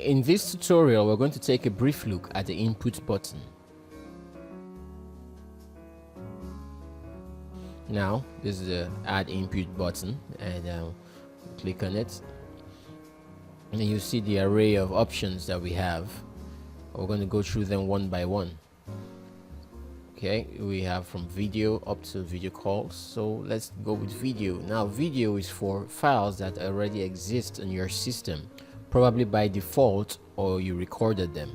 In this tutorial, we're going to take a brief look at the input button. Now, this is the add input button, and click on it, and you see the array of options that we have. We're going to go through them one by one. Okay, we have from video up to video calls. So let's go with video. Now, video is for files that already exist in your system, probably by default, or you recorded them.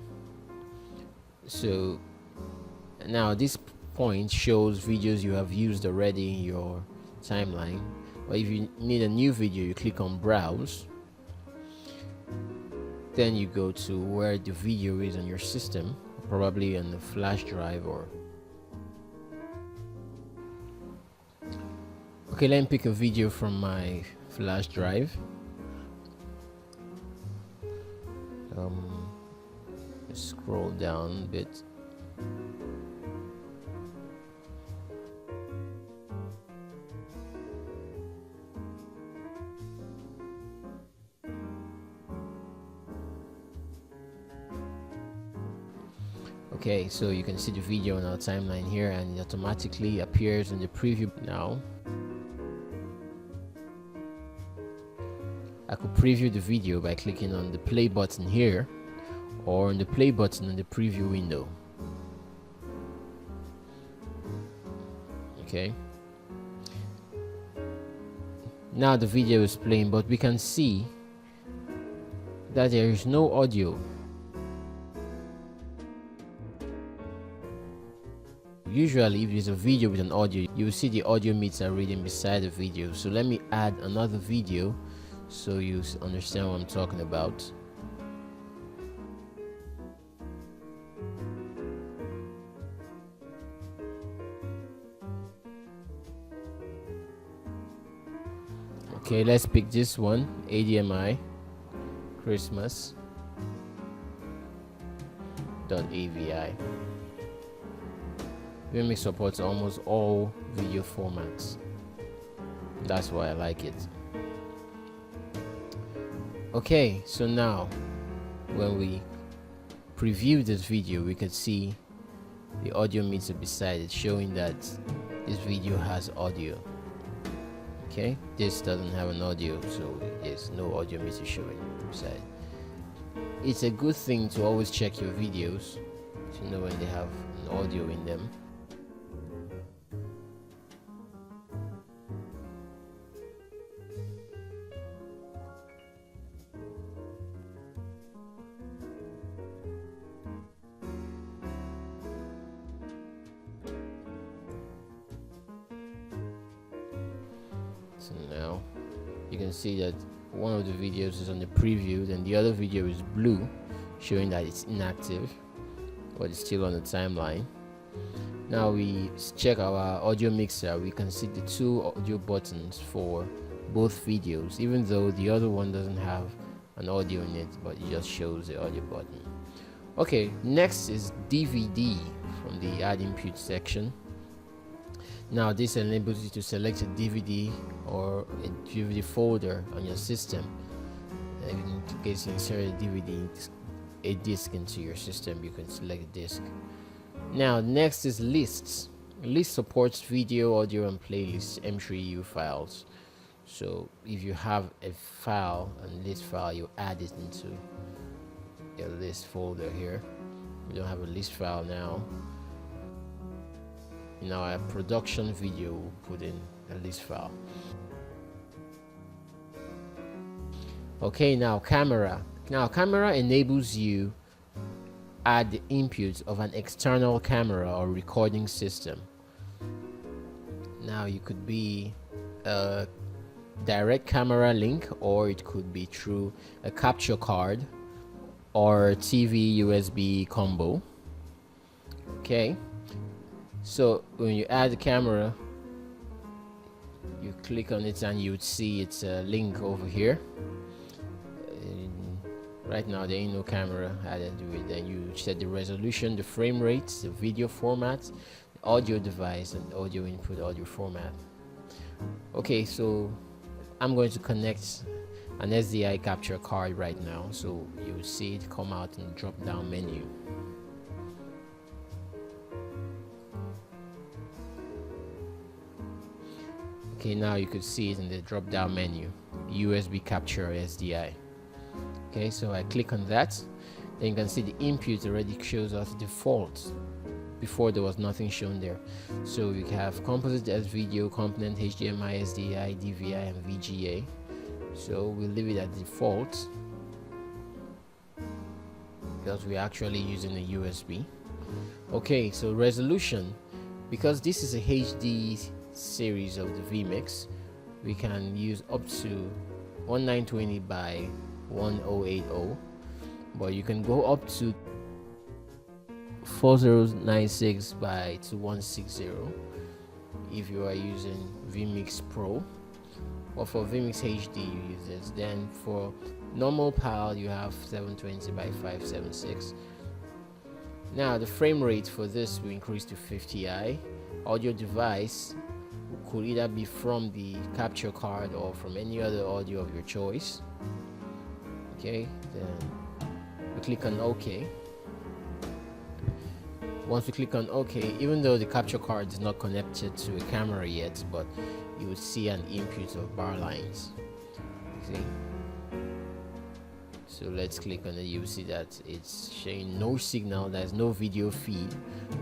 So now this point shows videos you have used already in your timeline. But if you need a new video, you click on browse, then you go to where the video is on your system, probably on the flash drive. Or okay, let me pick a video from my flash drive. Scroll down a bit. Okay, so you can see the video on our timeline here, and it automatically appears in the preview. Now I could preview the video by clicking on the play button here, or on the play button in the preview window. Okay, now the video is playing, but we can see that there is no audio. Usually, if there's a video with an audio, you will see the audio meter reading beside the video. So let me add another video so you understand what I'm talking about. Okay, let's pick this one, ADMI Christmas.avi. Vimeo supports almost all video formats. That's why I like it. Okay, so now when we preview this video, we can see the audio meter beside it, showing that this video has audio. Okay, this doesn't have an audio, so there's no audio meter showing beside. It's a good thing to always check your videos to know when they have an audio in them. So now you can see that one of the videos is on the preview, then the other video is blue, showing that it's inactive, but it's still on the timeline. Now we check our audio mixer. We can see the two audio buttons for both videos, even though the other one doesn't have an audio in it, but it just shows the audio button. Okay, next is DVD from the add input section. Now this enables you to select a DVD or a DVD folder on your system. In case you insert a disc into your system, you can select a disc. Now next is lists. List supports video, audio, and playlist M3U files. So if you have a file, a list file, you add it into your list folder here. We don't have a list file now. In our production video, we'll put in a list file. Okay, now camera. Now camera enables you add the input of an external camera or recording system. Now you could be a direct camera link, or it could be through a capture card or TV USB combo. Okay, so when you add the camera, you click on it and you would see it's a link over here. Right now there ain't no camera added to it. Then you set the resolution, the frame rates, the video format, the audio device, and audio input, audio format. Okay, so I'm going to connect an SDI capture card right now, so you'll see it come out in the drop down menu. Okay, now you could see it in the drop down menu, USB capture SDI. Okay, so I click on that, then you can see the input already shows us default. Before there was nothing shown there. So we have composite as video, component, HDMI, SDI, DVI, and VGA. So we'll leave it at default because we're actually using a USB. Okay, so resolution, because this is a HD series of the vMix, we can use up to 1920 by 1080, but you can go up to 4096 by 2160 if you are using vMix Pro, or for vMix HD you use this. Then for normal PAL you have 720 by 576. Now the frame rate for this will increase to 50i. Audio device could either be from the capture card or from any other audio of your choice. Okay, then we click on OK. Once we click on OK, even though the capture card is not connected to a camera yet, but you would see an input of bar lines. See? So let's click on it. You will see that it's showing no signal, there's no video feed,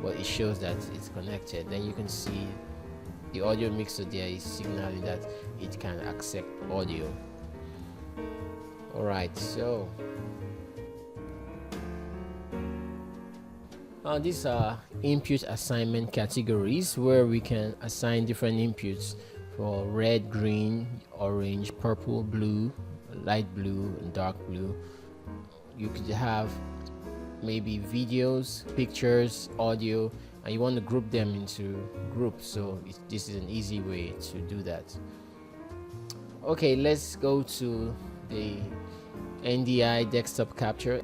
but it shows that it's connected. Then you can see the audio mixer there is signaling that it can accept audio. Alright, so these are input assignment categories where we can assign different inputs for red, green, orange, purple, blue, light blue, and dark blue. You could have maybe videos, pictures, audio, and you want to group them into groups, so this is an easy way to do that. Okay, let's go to the NDI desktop capture.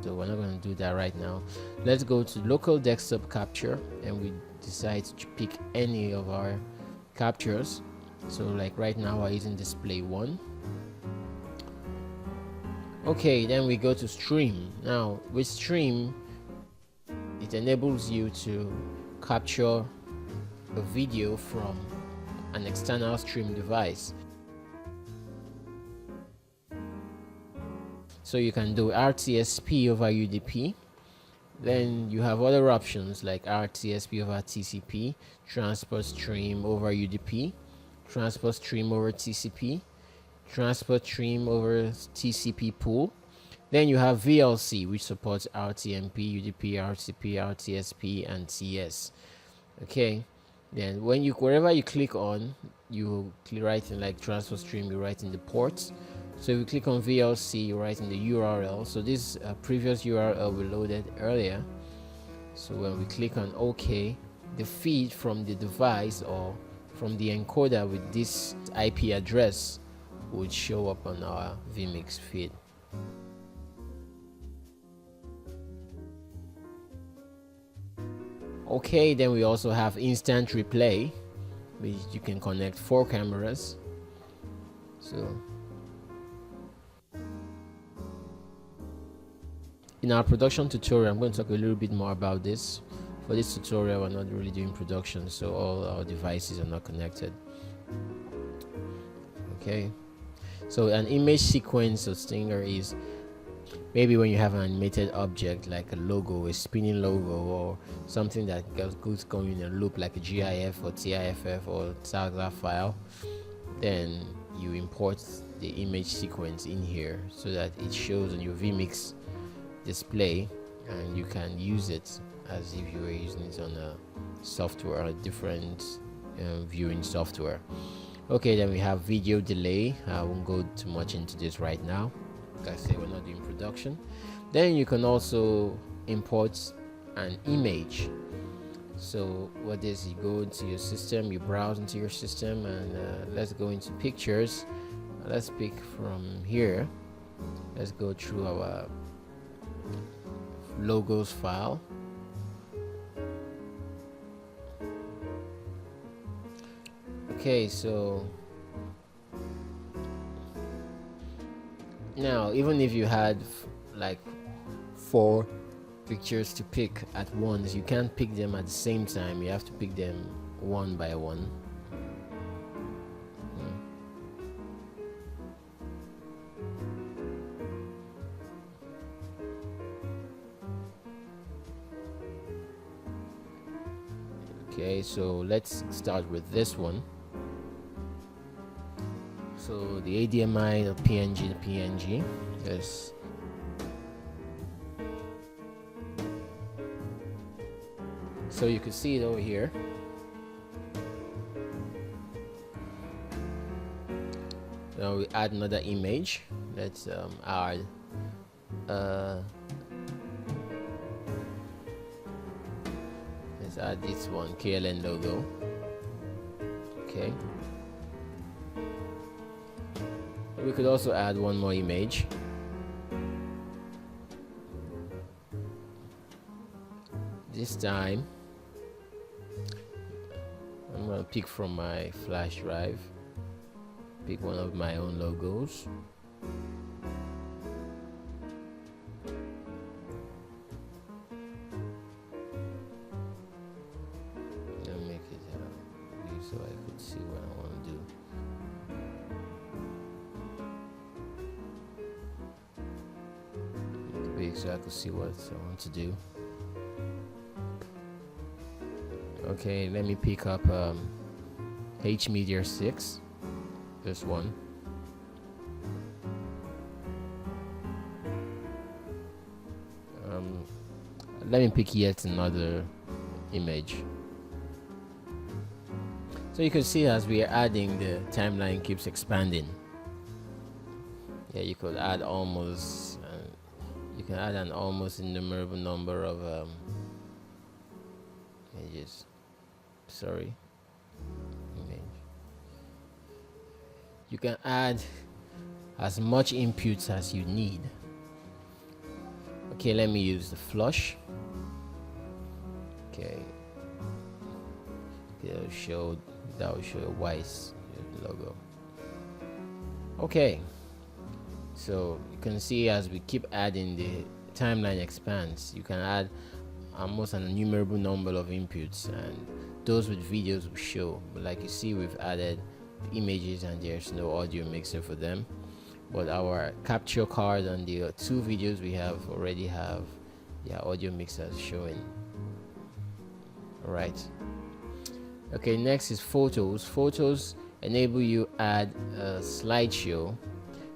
So we're not going to do that right now. Let's go to local desktop capture, and we decide to pick any of our captures. So like right now we're using display 1. Okay, then we go to stream. Now with stream, it enables you to capture a video from an external stream device. So you can do RTSP over UDP. Then you have other options like RTSP over TCP, transport stream over UDP, transport stream over TCP, transport stream over TCP pool. Then you have VLC, which supports RTMP, UDP, RTP, RTSP, and TS. Okay, then wherever you click on, you write in like transport stream, you write in the ports. So if you click on VLC, you write in the URL. So this previous URL we loaded earlier. So when we click on OK, the feed from the device or from the encoder with this IP address would show up on our vMix feed. Okay, then we also have instant replay, which you can connect 4 cameras. So in our production tutorial, I'm going to talk a little bit more about this. For this tutorial, we're not really doing production, so all our devices are not connected. Okay, so an image sequence of Stinger is maybe when you have an animated object like a logo, a spinning logo, or something that goes going in a loop like a GIF or TIFF or TAGZA file. Then you import the image sequence in here so that it shows on your vMix display, and you can use it as if you were using it on a software, a different viewing software. Okay, then we have video delay. I won't go too much into this right now. Like I say, we're not doing production. Then you can also import an image. So what is, you go into your system, you browse into your system, and let's go into pictures. Let's pick from here. Let's go through our logos file. Okay, so Now, even if you had like 4 pictures to pick at once, you can't pick them at the same time. You have to pick them one by one. Okay, so let's start with this one. So the ADMI, the PNG, the PNG. Yes. So you can see it over here. Now we add another image. Let's add let's add this one, KLN logo. Okay. We could also add one more image. This time I'm gonna pick from my flash drive, pick one of my own logos. I'll make it big so I could see what I want to do. Make it big so I could see what I want to do. Okay, let me pick up H Meteor 6, this one. Let me pick yet another image. So you can see as we are adding, the timeline keeps expanding. Yeah, you could add almost, you can add an almost innumerable number of images. Sorry, image. You can add as much inputs as you need. Okay, let me use the flush. Okay, that will show a Weiss logo. Okay, so you can see as we keep adding, the timeline expands. You can add almost an innumerable number of inputs, and those with videos will show. But like you see, we've added images and there's no audio mixer for them, but our capture card and the 2 videos we have already have their audio mixers showing. All right. Okay, next is photos. Photos enable you add a slideshow.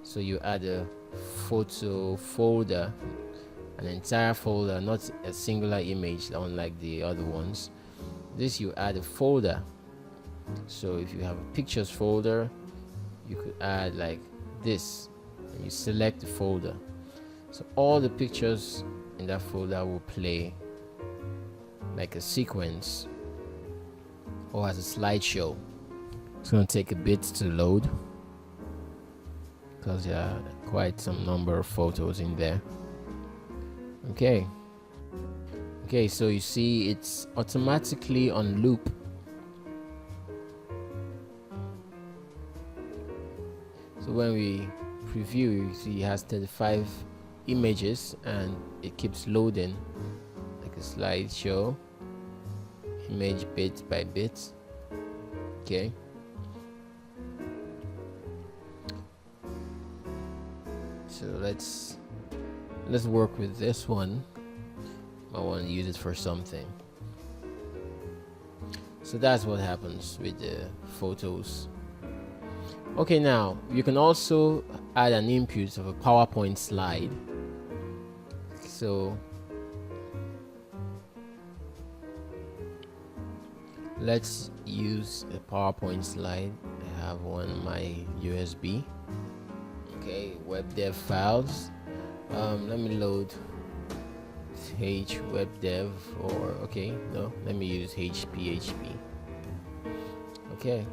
So you add a photo folder, an entire folder, not a singular image unlike the other ones. This you add a folder. So if you have a pictures folder, you could add like this, and you select the folder. So all the pictures in that folder will play like a sequence or as a slideshow. It's going to take a bit to load because there are quite some number of photos in there. Okay, so you see it's automatically on loop. So when we preview, you see it has 35 images and it keeps loading like a slideshow, image bit by bit. Okay, so let's work with this one. I want to use it for something. So that's what happens with the photos. Okay, now you can also add an input of a PowerPoint slide. So let's use a PowerPoint slide. I have one on my USB. Okay, web dev files. Let me load H web dev, or okay, no, let me use HPHP. Okay.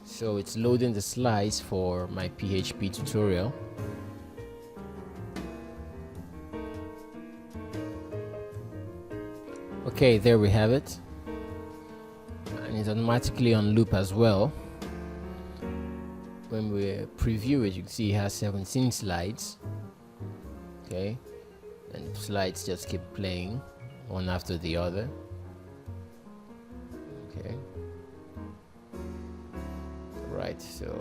So it's loading the slides for my PHP tutorial. Okay, there we have it. and it's automatically on loop as well. When we preview it, you can see it has 17 slides. Okay, and slides just keep playing one after the other. Okay, right, so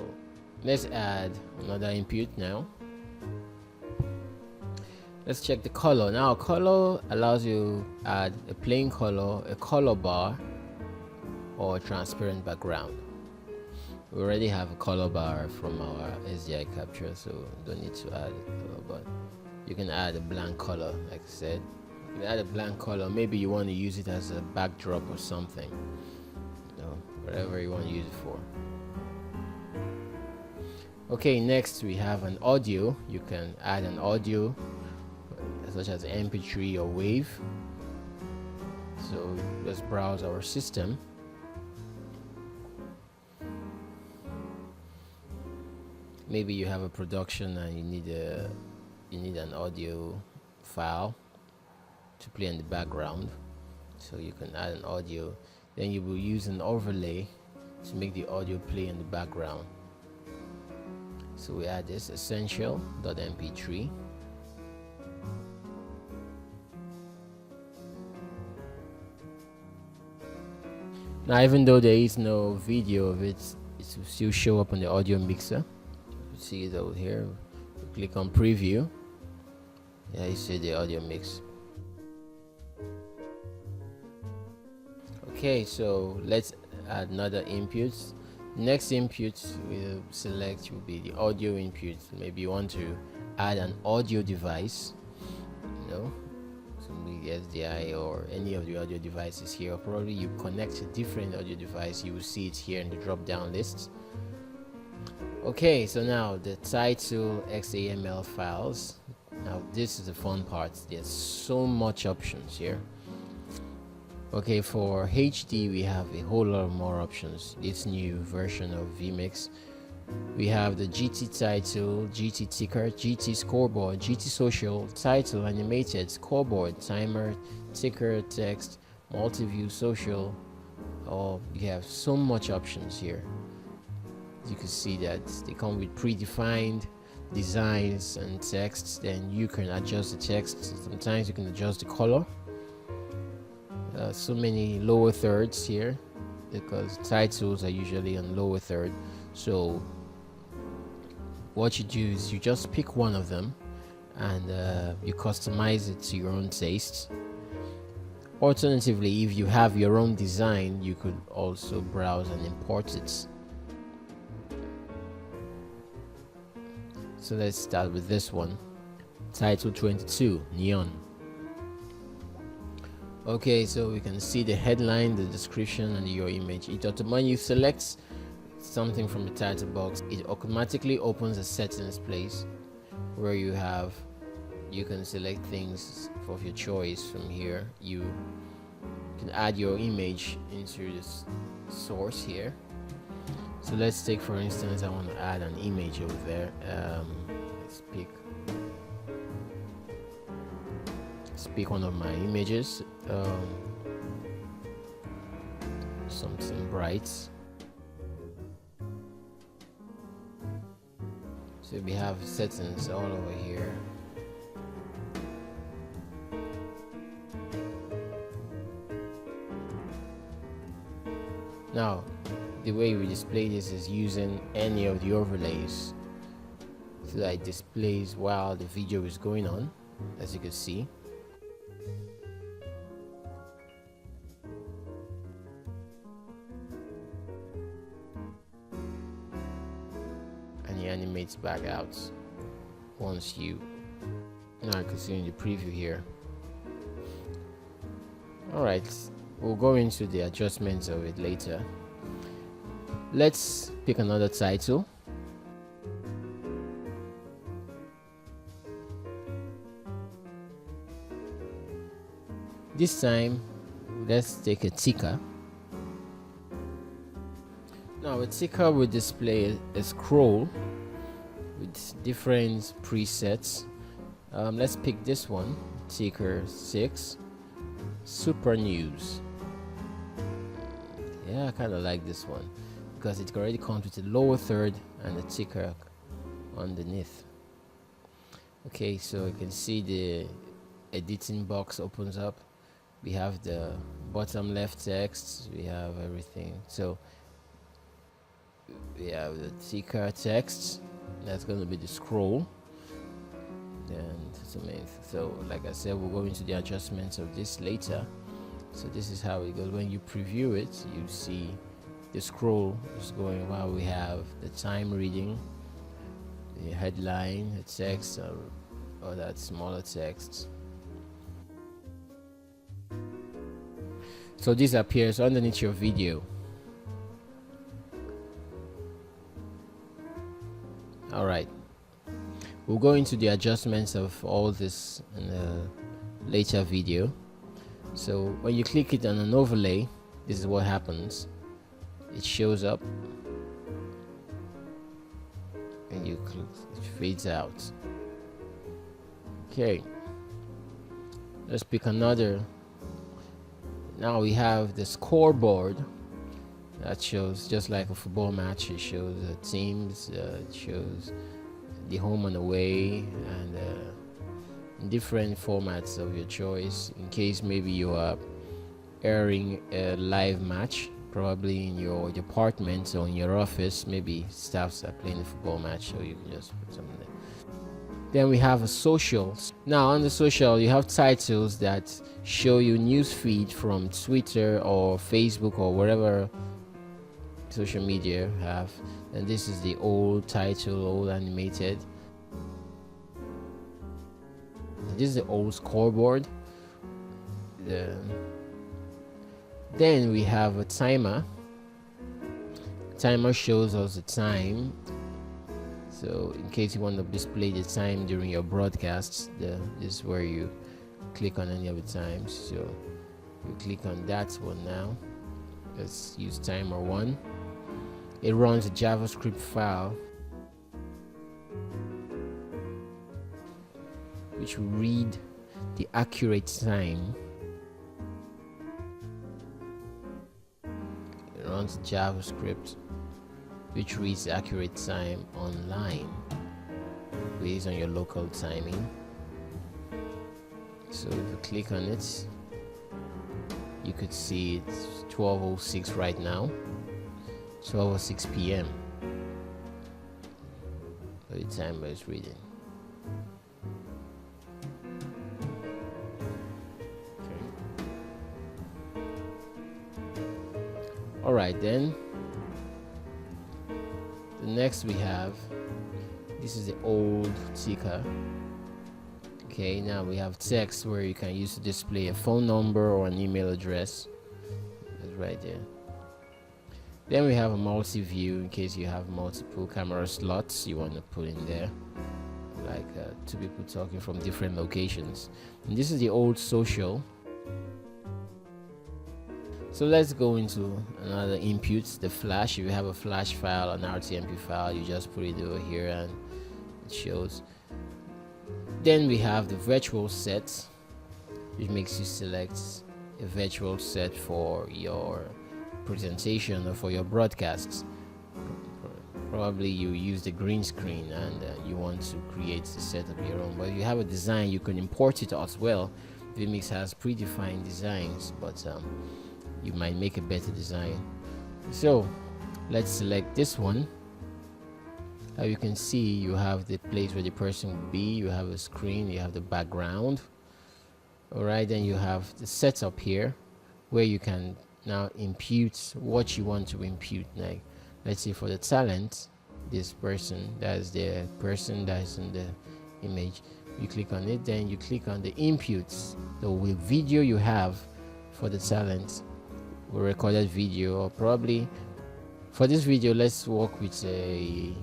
let's add another input now. Let's check the color. Now color allows you to add a plain color, a color bar, or a transparent background. We already have a color bar from our SDI capture, so don't need to add a color bar. You can add a blank color, like I said. You can add a blank color. Maybe you want to use it as a backdrop or something, you know, whatever you want to use it for. Okay, next we have an audio. You can add an audio such as MP3 or WAV. So let's browse our system. Maybe you have a production and you need an audio file to play in the background, so you can add an audio. Then you will use an overlay to make the audio play in the background. So we add this essential.mp3. Now, even though there is no video of it, it will still show up on the audio mixer. You see it over here. We click on preview. Yeah, you see the audio mix. Okay, so let's add another input. Next input we'll select will be the audio input. Maybe you want to add an audio device, you know, maybe SDI or any of the audio devices here, or probably you connect a different audio device. You will see it here in the drop down list. Okay, so now the title XAML files. Now this is the fun part. There's so much options here. Okay, for HD we have a whole lot more options. This new version of vMix, we have the GT title, GT ticker, GT scoreboard, GT social, title, animated, scoreboard, timer, ticker, text, multi-view, social. Oh, you have so much options here. You can see that they come with predefined designs and texts. Then you can adjust the text. Sometimes you can adjust the color. So many lower thirds here, because titles are usually on lower third. So what you do is you just pick one of them and you customize it to your own taste. Alternatively, if you have your own design, you could also browse and import it. So let's start with this one, title 22, neon. Okay, so we can see the headline, the description, and your image. When you select something from the title box, it automatically opens a settings place where you can select things of your choice. From here you can add your image into this source here. So let's take, for instance, I want to add an image over there. Let's pick one of my images, something bright. So we have settings all over here. Now the way we display this is using any of the overlays, so that it displays while the video is going on, as you can see. And he animates back out once you, now I can see in the preview here. Alright, we'll go into the adjustments of it later. Let's pick another title. This time let's take a ticker. Now a ticker will display a scroll with different presets. Let's pick this one, ticker 6, super news. Yeah, I kind of like this one because it already comes with a lower third and a ticker underneath. Okay, so you can see the editing box opens up. We have the bottom left text, we have everything. So we have the ticker text, that's going to be the scroll. And so like I said, we'll go into the adjustments of this later. So this is how it goes. When you preview it, you see the scroll is going while we have the time reading, the headline, the text, or that smaller text. So this appears underneath your video. All right, we'll go into the adjustments of all this in a later video. So when you click it on an overlay, this is what happens. It shows up and you click, it fades out. Okay, let's pick another. Now we have the scoreboard that shows, just like a football match, it shows the teams, it shows the home and away, and in different formats of your choice. In case maybe you are airing a live match, probably in your department or in your office, maybe staffs are playing a football match, so you can just put something there. Then we have a social. Now on the social, you have titles that show you news feed from Twitter or Facebook or whatever social media you have. And this is the old title, old animated. This is the old scoreboard. Then we have a timer. Timer shows us the time. So in case you want to display the time during your broadcasts, this is where you click on any of the times. So you click on that one now. Let's use timer 1. It runs a JavaScript file which will read the accurate time. It runs JavaScript which reads the accurate time online based on your local timing. So if you click on it, you could see it's 12:06 right now, 12:06 p.m. So the timer is reading. Okay. All right, then. The next we have, this is the old ticker. Okay, now we have text where you can use to display a phone number or an email address. It's right there. Then we have a multi-view in case you have multiple camera slots you want to put in there, like two people talking from different locations. And this is the old social. So let's go into another input, the flash. If you have a flash file, an RTMP file, you just put it over here and it shows. Then we have the virtual set, which makes you select a virtual set for your presentation or for your broadcasts. Probably you use the green screen and you want to create a set of your own, but if you have a design you can import it as well. vMix has predefined designs, but you might make a better design. So let's select this one. As you can see, you have the place where the person will be, you have a screen, you have the background. Alright, then you have the setup here where you can now impute what you want to impute. Like, let's say for the talent, this person, that's the person that's in the image. You click on it, then you click on the inputs, the video you have for the talent, or recorded video, or probably for this video let's work with a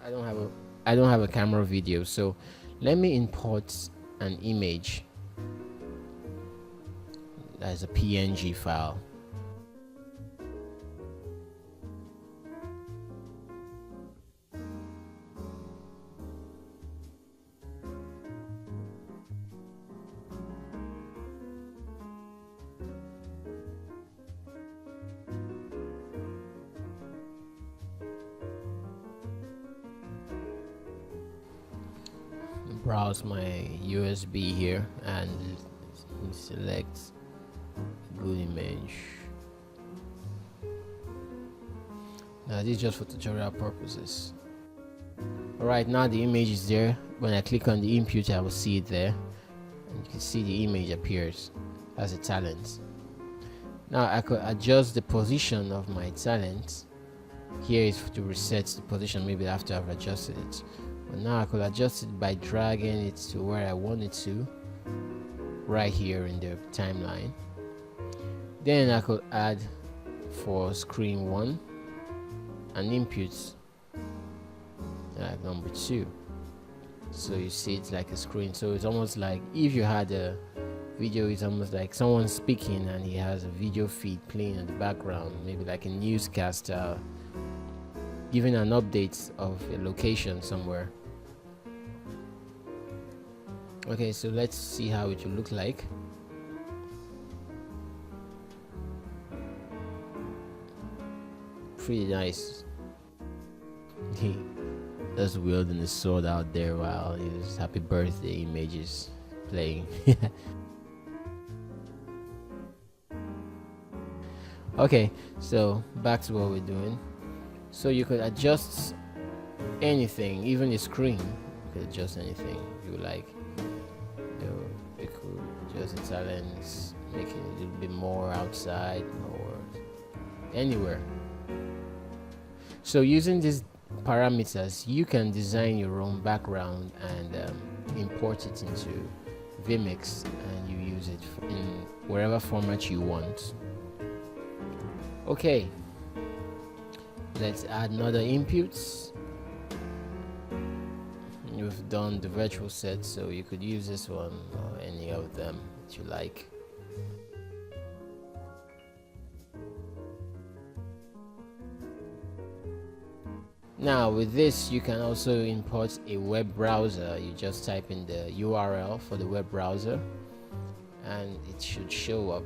I don't have a camera video, so let me import an image as a PNG file. browse my USB here and select good image. Now this is just for tutorial purposes. Alright, now the image is there. When I click on the input, I will see it there, and you can see the image appears as a talent. Now I could adjust the position of my talent. Here is to reset the position, maybe after I've adjusted it. But now I could adjust it by dragging it to where I want it to, right here in the timeline. Then I could add for screen 1 an input like number 2, so you see it's like a screen. So it's almost like if you had a video, it's almost like someone speaking and he has a video feed playing in the background, maybe like a newscaster giving an update of a location somewhere. Okay, so let's see how it will look like. Pretty nice. He just wielding his sword out there while his happy birthday images playing. Okay, so back to what we're doing. So you could adjust anything, even the screen. You could adjust anything you like. You could adjust the talents, make it a little bit more outside or anywhere. So using these parameters, you can design your own background and import it into Vmix, and you use it in wherever format you want. Okay, let's add another inputs. You've done the virtual set, so you could use this one or any of them that you like. Now with this, you can also import a web browser. You just type in the URL for the web browser and it should show up.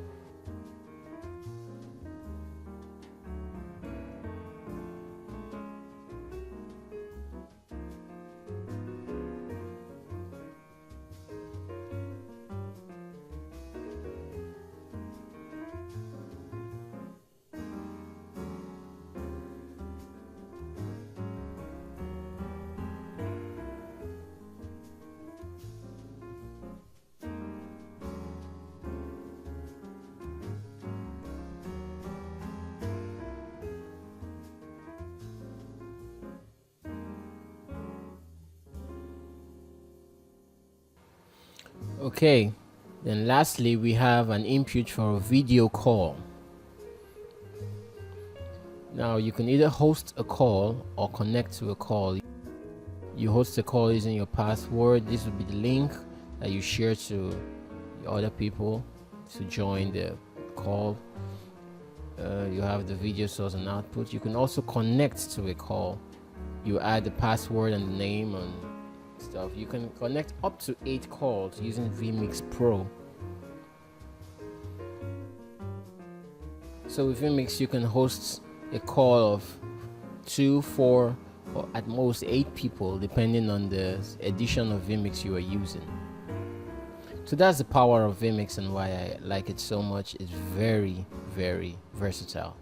Okay, then lastly we have an input for a video call. Now you can either host a call or connect to a call. You host a call using your password. This will be the link that you share to other people to join the call. You have the video source and output. You can also connect to a call. You add the password and the name and stuff. You can connect up to 8 calls using Vmix Pro. So with Vmix you can host a call of 2, 4 or at most 8 people depending on the edition of Vmix you are using. So that's the power of Vmix and why I like it so much. It's very, very versatile.